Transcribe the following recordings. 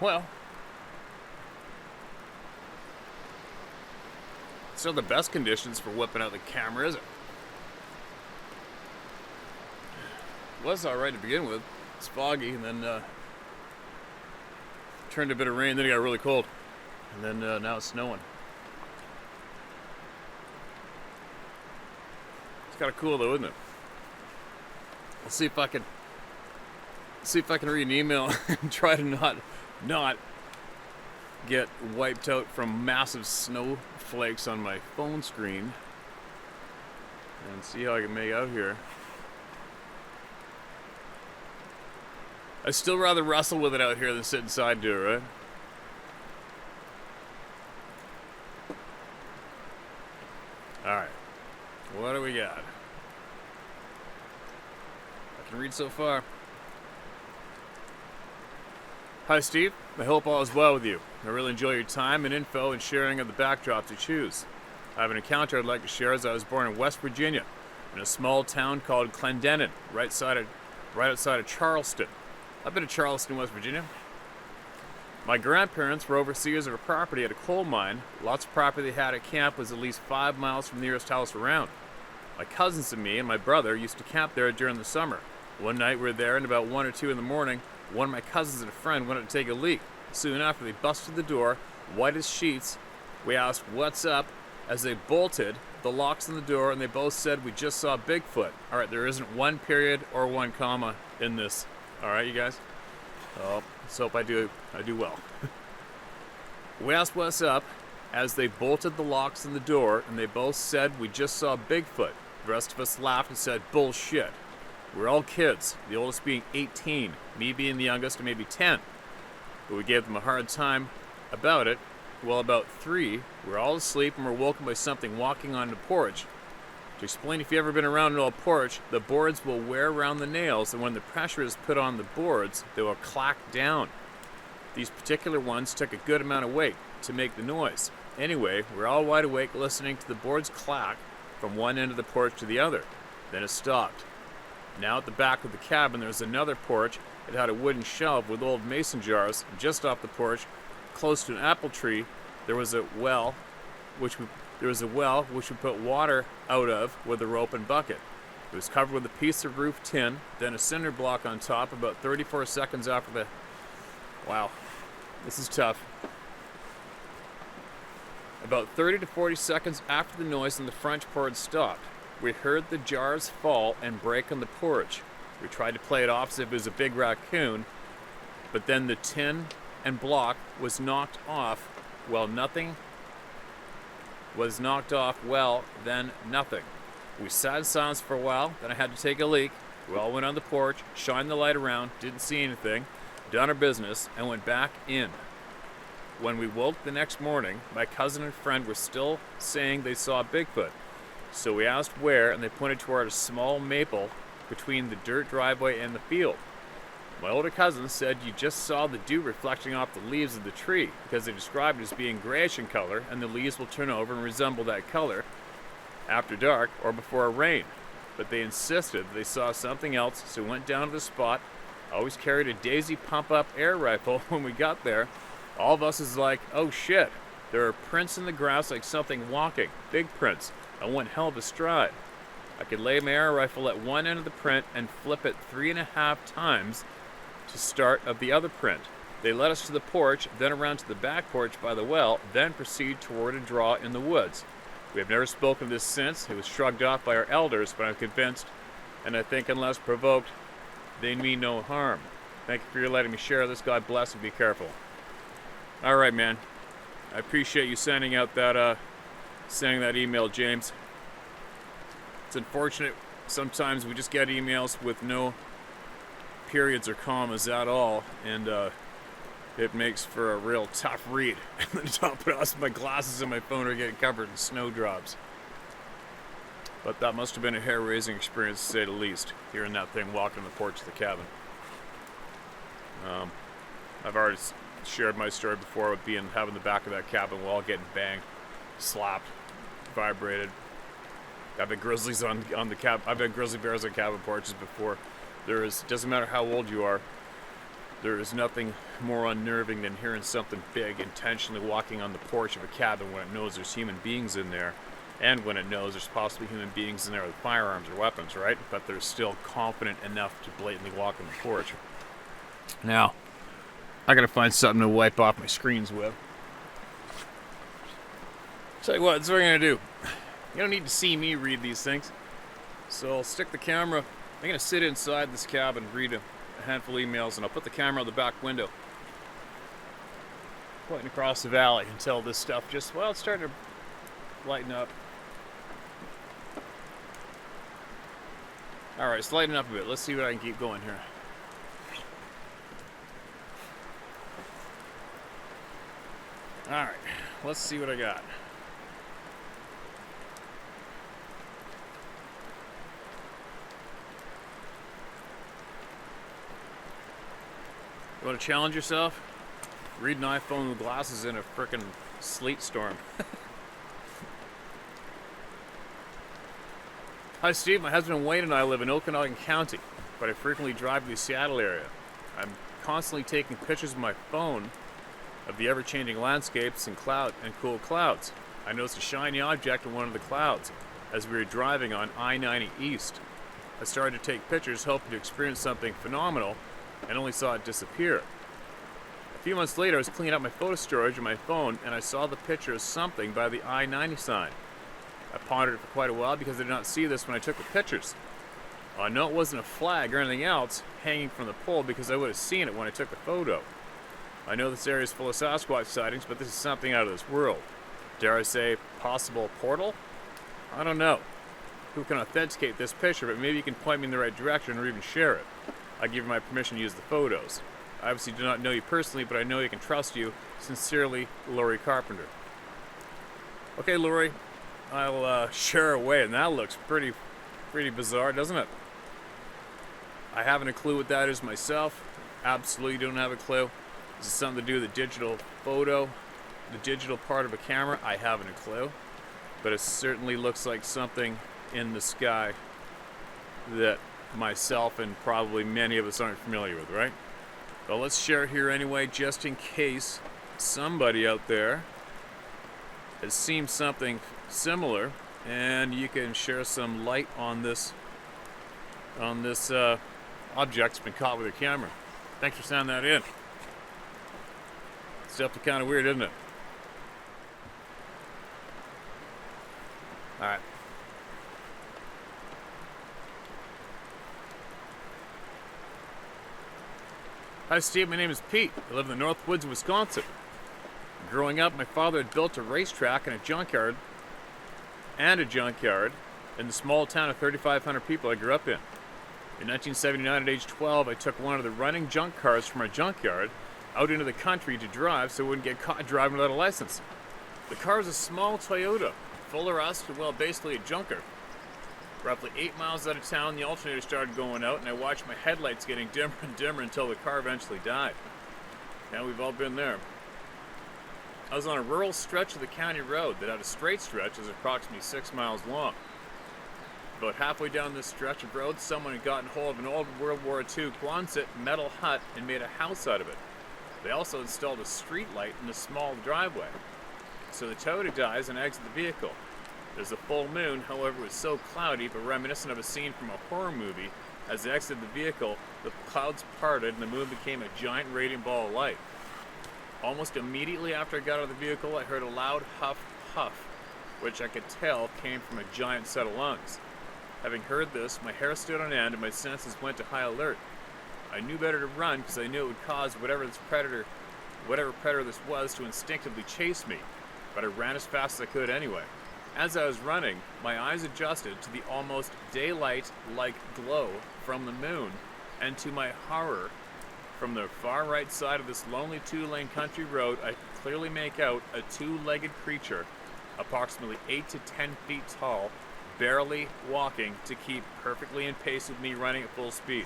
Well, it's not the best conditions for whipping out the camera, is it? It was alright to begin with. It's foggy, and then turned a bit of rain, then it got really cold. And then now it's snowing. It's kind of cool though, isn't it? I'll see if I can read an email and try to not get wiped out from massive snowflakes on my phone screen, and see how I can make out here. I'd still rather wrestle with it out here than sit inside and do it, right? Alright. What do we got? I can read so far. Hi Steve, I hope all is well with you. I really enjoy your time and info and sharing of the backdrops you choose. I have an encounter I'd like to share as I was born in West Virginia, in a small town called Clendenin, right outside of Charleston. I've been to Charleston, West Virginia. My grandparents were overseers of a property at a coal mine. Lots of property they had at camp was at least 5 miles from the nearest house around. My cousins and me and my brother used to camp there during the summer. One night we were there, and about 1 or 2 in the morning, one of my cousins and a friend went out to take a leak. Soon after, they busted the door, white as sheets. We asked, "What's up?" As they bolted the locks on the door, and they both said, "We just saw Bigfoot." All right, there isn't one period or one comma in this. All right, you guys? Oh, let's hope I do well. We asked what's up as they bolted the locks on the door, and they both said, "We just saw Bigfoot." The rest of us laughed and said, "Bullshit." We're all kids, the oldest being 18, me being the youngest and maybe 10. But we gave them a hard time about it. Well, about 3, we were all asleep and were woken by something walking on the porch. To explain, if you've ever been around an old porch, the boards will wear around the nails, and when the pressure is put on the boards, they will clack down. These particular ones took a good amount of weight to make the noise. Anyway, we're all wide awake listening to the boards clack from one end of the porch to the other. Then it stopped. Now at the back of the cabin there was another porch. It had a wooden shelf with old mason jars. And just off the porch, close to an apple tree, there was a well which we put water out of with a rope and bucket. It was covered with a piece of roof tin, then a cinder block on top. About 34 seconds after the... Wow, this is tough. About 30 to 40 seconds after the noise on the front porch stopped, we heard the jars fall and break on the porch. We tried to play it off as if it was a big raccoon, but then the tin and block was knocked off. Well, nothing was knocked off. Well, then nothing. We sat in silence for a while, then I had to take a leak. We all went on the porch, shined the light around, didn't see anything, done our business, and went back in. When we woke the next morning, my cousin and friend were still saying they saw Bigfoot. So we asked where, and they pointed toward a small maple between the dirt driveway and the field. My older cousin said you just saw the dew reflecting off the leaves of the tree, because they described it as being grayish in color, and the leaves will turn over and resemble that color after dark or before a rain. But they insisted they saw something else, so we went down to the spot. I always carried a Daisy pump-up air rifle. When we got there, all of us is like, "Oh shit, there are prints in the grass like something walking, big prints, and one hell of a stride." I could lay my air rifle at one end of the print and flip it 3.5 times to start of the other print. They led us to the porch, then around to the back porch by the well, then proceed toward a draw in the woods. We have never spoken of this since. It was shrugged off by our elders, but I'm convinced, and I think unless provoked, they mean no harm. Thank you for letting me share this. God bless and be careful. All right, man. I appreciate you sending that email, James. It's unfortunate. Sometimes we just get emails with no periods or commas at all, and it makes for a real tough read. And on top of us, my glasses and my phone are getting covered in snowdrops. But that must have been a hair-raising experience, to say the least, hearing that thing walking on the porch of the cabin. I've already shared my story before with having the back of that cabin wall getting banged, slapped, vibrated. I've had grizzlies I've had grizzly bears on cabin porches before. Doesn't matter how old you are, There is nothing more unnerving than hearing something big intentionally walking on the porch of a cabin when it knows there's human beings in there, and when it knows there's possibly human beings in there with firearms or weapons, right? But they're still confident enough to blatantly walk on the porch. Now, I gotta find something to wipe off my screens with. Tell you what, that's what I'm gonna do. You don't need to see me read these things. So I'll stick the camera. I'm gonna sit inside this cabin, read a handful of emails, and I'll put the camera on the back window, pointing across the valley until this stuff just, well, it's starting to lighten up. Alright, it's lightening up a bit. Let's see what I can keep going here. Alright, let's see what I got. You want to challenge yourself? Read an iPhone with glasses in a frickin' sleet storm. Hi Steve, my husband Wayne and I live in Okanagan County, but I frequently drive to the Seattle area. I'm constantly taking pictures with my phone of the ever-changing landscapes and cool clouds. I noticed a shiny object in one of the clouds as we were driving on I-90 East. I started to take pictures hoping to experience something phenomenal and only saw it disappear. A few months later, I was cleaning up my photo storage on my phone and I saw the picture of something by the I-90 sign. I pondered it for quite a while because I did not see this when I took the pictures. I know it wasn't a flag or anything else hanging from the pole because I would have seen it when I took the photo. I know this area is full of Sasquatch sightings, but this is something out of this world. Dare I say, possible portal? I don't know who can authenticate this picture, but maybe you can point me in the right direction or even share it. I give you my permission to use the photos. I obviously do not know you personally, but I know I can trust you. Sincerely, Lori Carpenter. Okay, Lori, I'll share away, and that looks pretty bizarre, doesn't it? I haven't a clue what that is myself. Absolutely don't have a clue. Is it something to do with the digital photo, the digital part of a camera? I haven't a clue. But it certainly looks like something in the sky that myself and probably many of us aren't familiar with, right? Well, let's share it here anyway, just in case somebody out there has seen something similar, and you can share some light on this object that's been caught with your camera. Thanks for sending that in. It's definitely kind of weird, isn't it? All right. Hi Steve, my name is Pete. I live in the North Woods of Wisconsin. Growing up, my father had built a racetrack and a junkyard in the small town of 3,500 people I grew up in. In 1979, at age 12, I took one of the running junk cars from our junkyard out into the country to drive so I wouldn't get caught driving without a license. The car was a small Toyota, full of rust, well, basically a junker. Roughly 8 miles out of town, the alternator started going out, and I watched my headlights getting dimmer and dimmer until the car eventually died. Now we've all been there. I was on a rural stretch of the county road that had a straight stretch that was approximately 6 miles long. About halfway down this stretch of road, someone had gotten hold of an old World War II Quonset metal hut and made a house out of it. They also installed a street light in a small driveway. So the Toyota dies and exits the vehicle. There's a full moon, however, it was so cloudy, but reminiscent of a scene from a horror movie. As they exited the vehicle, the clouds parted and the moon became a giant radiant ball of light. Almost immediately after I got out of the vehicle, I heard a loud huff, which I could tell came from a giant set of lungs. Having heard this, my hair stood on end and my senses went to high alert. I knew better to run because I knew it would cause whatever predator this was to instinctively chase me, but I ran as fast as I could anyway. As I was running, my eyes adjusted to the almost daylight-like glow from the moon, and to my horror, from the far right side of this lonely two-lane country road, I could clearly make out a two-legged creature, approximately 8 to 10 feet tall, barely walking to keep perfectly in pace with me running at full speed.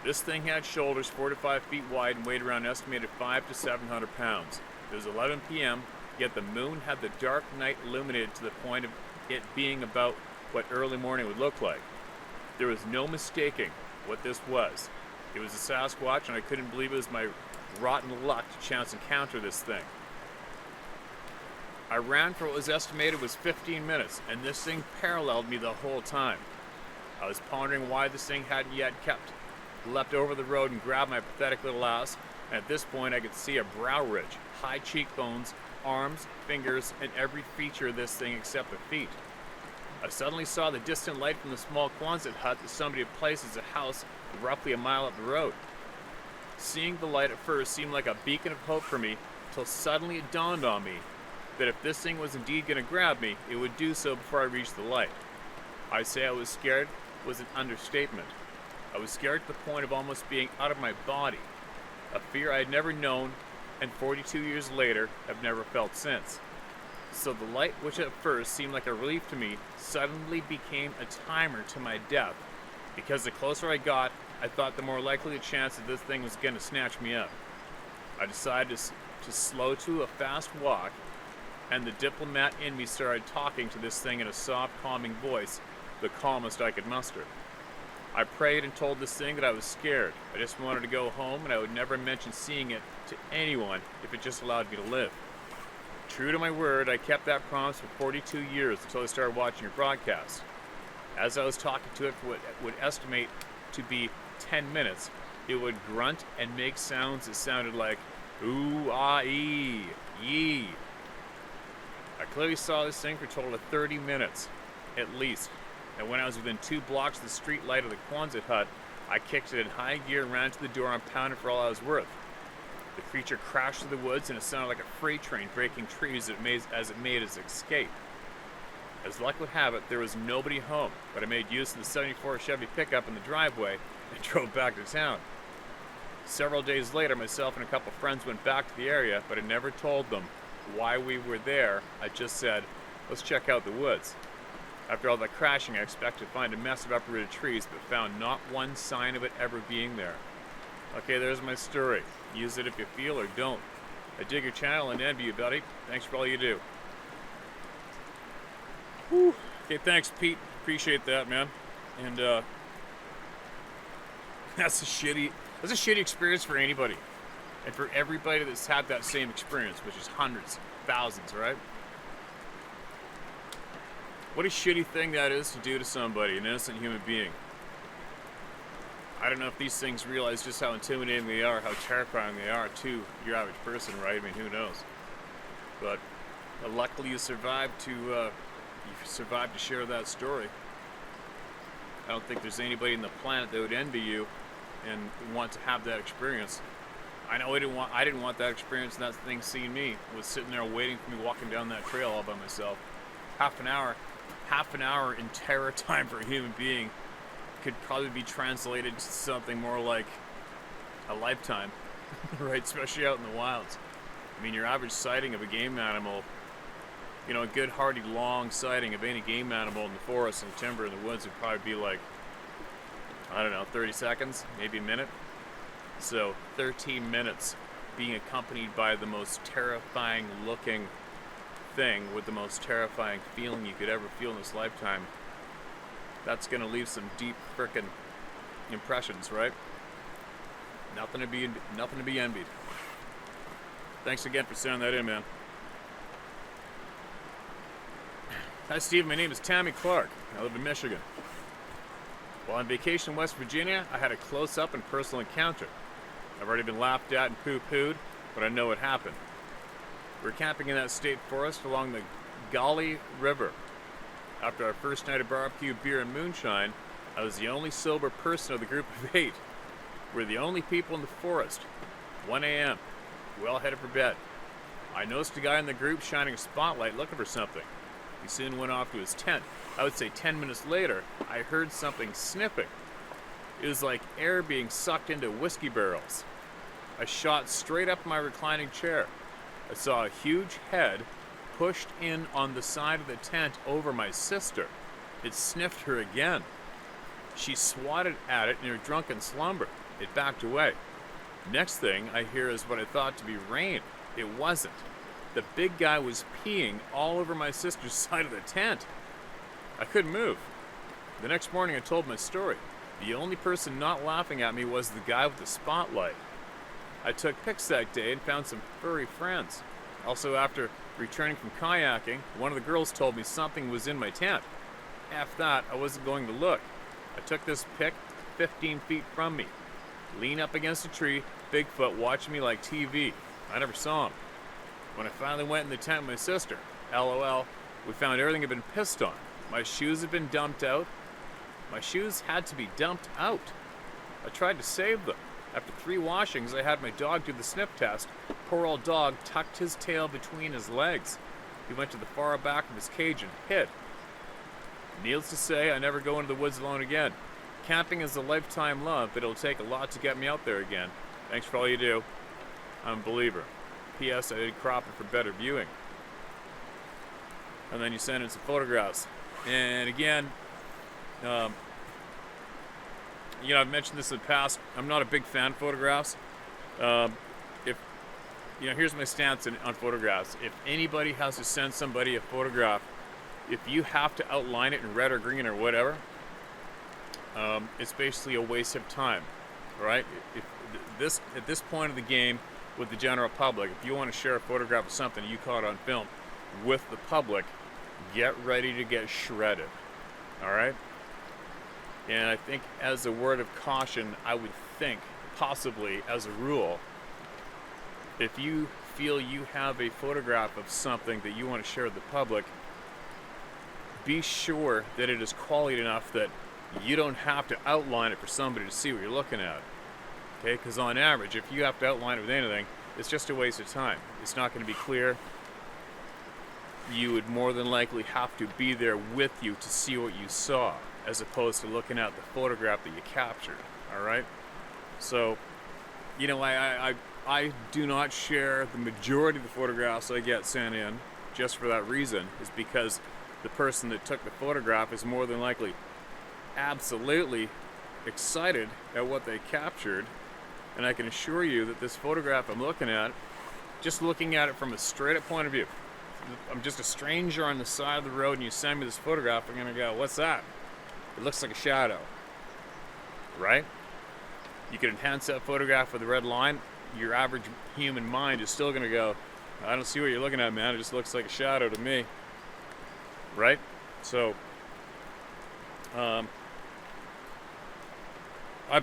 This thing had shoulders 4 to 5 feet wide and weighed around an estimated 500 to 700 pounds. It was 11 p.m., yet the moon had the dark night illuminated to the point of it being about what early morning would look like. There was no mistaking what this was. It was a Sasquatch, and I couldn't believe it was my rotten luck to chance encounter this thing. I ran for what was estimated was 15 minutes, and this thing paralleled me the whole time. I was pondering why this thing hadn't yet leapt over the road and grabbed my pathetic little ass, and at this point I could see a brow ridge, high cheekbones, arms, fingers, and every feature of this thing except the feet. I suddenly saw the distant light from the small Quonset hut that somebody had placed as a house roughly a mile up the road. Seeing the light at first seemed like a beacon of hope for me, till suddenly it dawned on me that if this thing was indeed going to grab me, it would do so before I reached the light. I say I was scared was an understatement. I was scared to the point of almost being out of my body, a fear I had never known and 42 years later have never felt since. So the light, which at first seemed like a relief to me, suddenly became a timer to my death, because the closer I got, I thought the more likely the chance that this thing was going to snatch me up. I decided to slow to a fast walk, and the diplomat in me started talking to this thing in a soft, calming voice, the calmest I could muster. I prayed and told this thing that I was scared. I just wanted to go home, and I would never mention seeing it to anyone if it just allowed me to live. True to my word, I kept that promise for 42 years until I started watching your broadcast. As I was talking to it for what would estimate to be 10 minutes, it would grunt and make sounds that sounded like ooh, ah, ee, yee. I clearly saw this thing for a total of 30 minutes, at least. And when I was within 2 blocks of the street light of the Quonset hut, I kicked it in high gear and ran to the door and pounded for all I was worth. The creature crashed through the woods, and it sounded like a freight train breaking trees as it made its escape. As luck would have it, there was nobody home, but I made use of the 74 Chevy pickup in the driveway and drove back to town. Several days later, myself and a couple friends went back to the area, but I never told them why we were there. I just said, let's check out the woods. After all that crashing, I expected to find a mess of uprooted trees, but found not one sign of it ever being there. Okay, there's my story. Use it if you feel or don't. I dig your channel and envy you, buddy. Thanks for all you do. Whew. Okay, thanks, Pete. Appreciate that, man. And that's a shitty experience for anybody, and for everybody that's had that same experience, which is hundreds, thousands, right? What a shitty thing that is to do to somebody, an innocent human being. I don't know if these things realize just how intimidating they are, how terrifying they are to your average person, right? I mean, who knows? But luckily you survived to share that story. I don't think there's anybody in the planet that would envy you and want to have that experience. I know I didn't want that experience, and that thing seeing me was sitting there waiting for me walking down that trail all by myself. Half an hour in terror time for a human being could probably be translated to something more like a lifetime, right? Especially out in the wilds. I mean, your average sighting of a game animal, you know, a good hearty long sighting of any game animal in the forest and timber in the woods would probably be like, I don't know, 30 seconds, maybe a minute. So 13 minutes being accompanied by the most terrifying looking thing with the most terrifying feeling you could ever feel in this lifetime, that's gonna leave some deep frickin' impressions, right? Nothing to be envied. Thanks again for sending that in, man. Hi, Steve. My name is Tammy Clark. I live in Michigan. While on vacation in West Virginia, I had a close-up and personal encounter. I've already been laughed at and poo-pooed, but I know what happened. We were camping in that state forest along the Gauley River. After our first night of barbecue, beer, and moonshine, I was the only sober person of the group of 8. We were the only people in the forest. 1 a.m. We all headed for bed. I noticed a guy in the group shining a spotlight looking for something. He soon went off to his tent. I would say 10 minutes later, I heard something sniffing. It was like air being sucked into whiskey barrels. I shot straight up my reclining chair. I saw a huge head pushed in on the side of the tent over my sister. It sniffed her again. She swatted at it in her drunken slumber. It backed away. Next thing I hear is what I thought to be rain. It wasn't. The big guy was peeing all over my sister's side of the tent. I couldn't move. The next morning I told my story. The only person not laughing at me was the guy with the spotlight. I took pics that day and found some furry friends. Also, after returning from kayaking, one of the girls told me something was in my tent. After that, I wasn't going to look. I took this pic 15 feet from me. Lean up against a tree, Bigfoot watching me like TV. I never saw him. When I finally went in the tent with my sister, LOL, we found everything had been pissed on. My shoes had been dumped out. My shoes had to be dumped out. I tried to save them. After 3 washings, I had my dog do the sniff test. Poor old dog tucked his tail between his legs. He went to the far back of his cage and hid. Needless to say, I never go into the woods alone again. Camping is a lifetime love, but it'll take a lot to get me out there again. Thanks for all you do. I'm a believer. P.S. I did crop it for better viewing. And then you send in some photographs. And again, I've mentioned this in the past. I'm not a big fan of photographs. Here's my stance on photographs. If anybody has to send somebody a photograph, if you have to outline it in red or green or whatever, it's basically a waste of time, right? At this point of the game with the general public, if you want to share a photograph of something you caught on film with the public, get ready to get shredded, all right? And I think as a word of caution, I would think, possibly as a rule, if you feel you have a photograph of something that you want to share with the public, be sure that it is quality enough that you don't have to outline it for somebody to see what you're looking at. Okay? Because on average, if you have to outline it with anything, it's just a waste of time. It's not going to be clear. You would more than likely have to be there with you to see what you saw, as opposed to looking at the photograph that you captured. All right? So, I do not share the majority of the photographs I get sent in, just for that reason, is because the person that took the photograph is more than likely absolutely excited at what they captured. And I can assure you that this photograph I'm looking at, just looking at it from a straight up point of view, I'm just a stranger on the side of the road and you send me this photograph, I'm going to go, what's that? It looks like a shadow, right? You can enhance that photograph with a red line. Your average human mind is still going to go, I don't see what you're looking at, man. It just looks like a shadow to me, right? So, I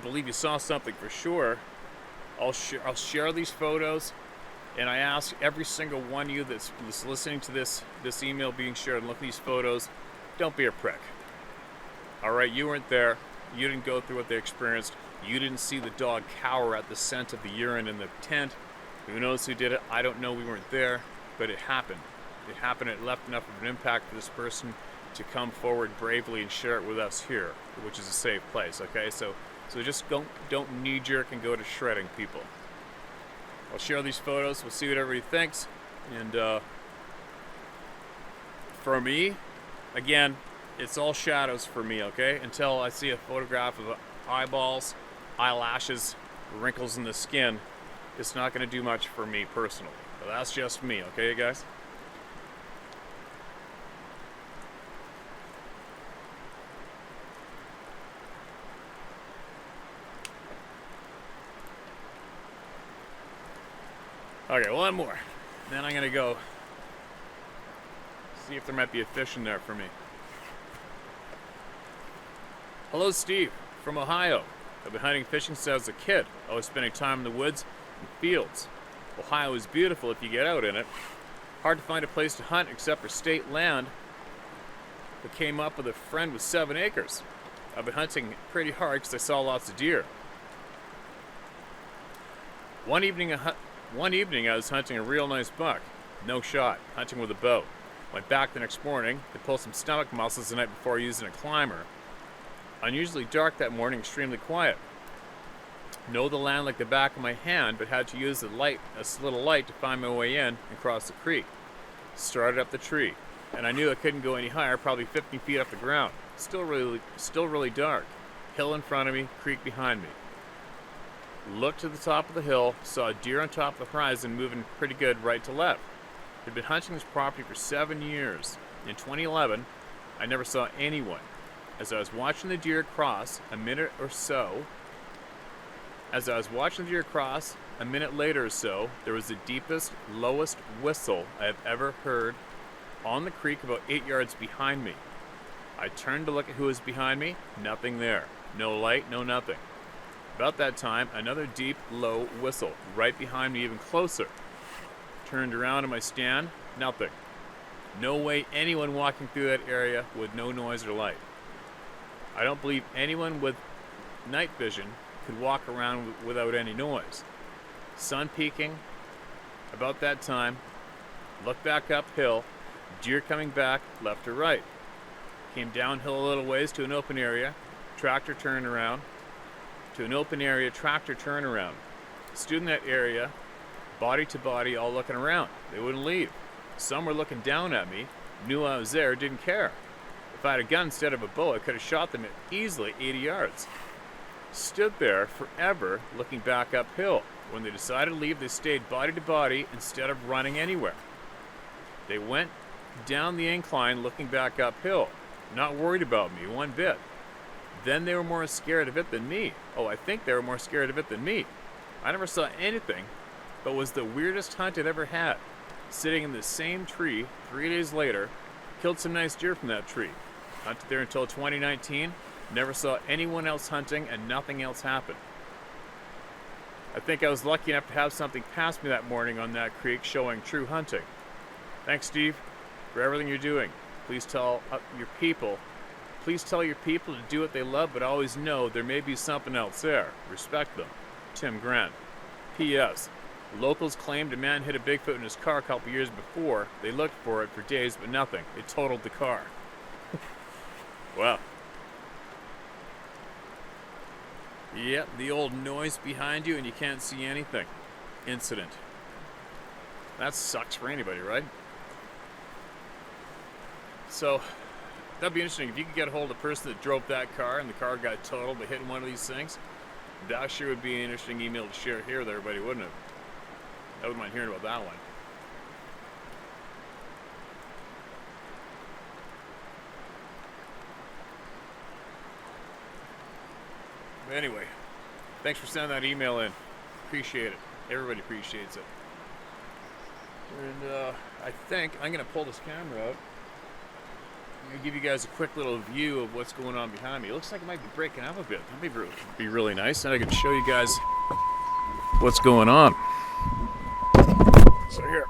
believe you saw something for sure. I'll share these photos, and I ask every single one of you that's listening to this email being shared and look at these photos, don't be a prick. All right, you weren't there. You didn't go through what they experienced. You didn't see the dog cower at the scent of the urine in the tent. Who knows who did it? I don't know. We weren't there, but it happened. It happened. It left enough of an impact for this person to come forward bravely and share it with us here, which is a safe place. Okay, so just don't knee-jerk and go to shredding people. I'll share these photos. We'll see what everybody thinks. And for me, again, it's all shadows for me, okay? Until I see a photograph of eyeballs, eyelashes, wrinkles in the skin, it's not going to do much for me personally. But that's just me, okay, guys? Okay, one more. Then I'm going to go see if there might be a fish in there for me. Hello, Steve, from Ohio. I've been hunting fishing since I was a kid. Always spending time in the woods and fields. Ohio is beautiful if you get out in it. Hard to find a place to hunt except for state land. But came up with a friend with 7 acres. I've been hunting pretty hard because I saw lots of deer. One evening I was hunting a real nice buck. No shot, hunting with a bow. Went back the next morning to pull some stomach muscles the night before using a climber. Unusually dark that morning, extremely quiet. Know the land like the back of my hand, but had to use a little light to find my way in and cross the creek. Started up the tree, and I knew I couldn't go any higher, probably 50 feet off the ground. Still really dark. Hill in front of me, creek behind me. Looked to the top of the hill, saw a deer on top of the horizon moving pretty good right to left. Had been hunting this property for 7 years. In 2011, I never saw anyone. As I was watching the deer cross a minute later or so, there was the deepest, lowest whistle I have ever heard on the creek about 8 yards behind me. I turned to look at who was behind me. Nothing there. No light, no nothing. About that time, another deep, low whistle right behind me, even closer. Turned around in my stand. Nothing. No way anyone walking through that area with no noise or light. I don't believe anyone with night vision could walk around without any noise. Sun peaking. About that time, look back uphill, deer coming back left or right. Came downhill a little ways to an open area, tractor turn around. To an open area, tractor turn around. Stood in that area, body to body, all looking around. They wouldn't leave. Some were looking down at me, knew I was there, didn't care. If I had a gun instead of a bow, I could have shot them at easily 80 yards. Stood there forever looking back uphill. When they decided to leave, they stayed body to body instead of running anywhere. They went down the incline looking back uphill, not worried about me one bit. Then they were more scared of it than me. Oh, I think they were more scared of it than me. I never saw anything, but was the weirdest hunt I'd ever had. Sitting in the same tree 3 days later, killed some nice deer from that tree. Hunted there until 2019, never saw anyone else hunting and nothing else happened. I think I was lucky enough to have something pass me that morning on that creek showing true hunting. Thanks, Steve, for everything you're doing. Please tell your people to do what they love, but always know there may be something else there. Respect them. Tim Grant. P.S. Locals claimed a man hit a Bigfoot in his car a couple years before. They looked for it for days, but nothing. It totaled the car. Wow. Yep, the old noise behind you and you can't see anything. Incident. That sucks for anybody, right? So, that'd be interesting. If you could get a hold of the person that drove that car and the car got totaled by hitting one of these things, that sure would be an interesting email to share here with everybody, wouldn't it? I wouldn't mind hearing about that one. But anyway, thanks for sending that email in. Appreciate it. Everybody appreciates it. And I think I'm going to pull this camera out. I'm going to give you guys a quick little view of what's going on behind me. It looks like it might be breaking up a bit. That'd be really nice. And I can show you guys what's going on. So here.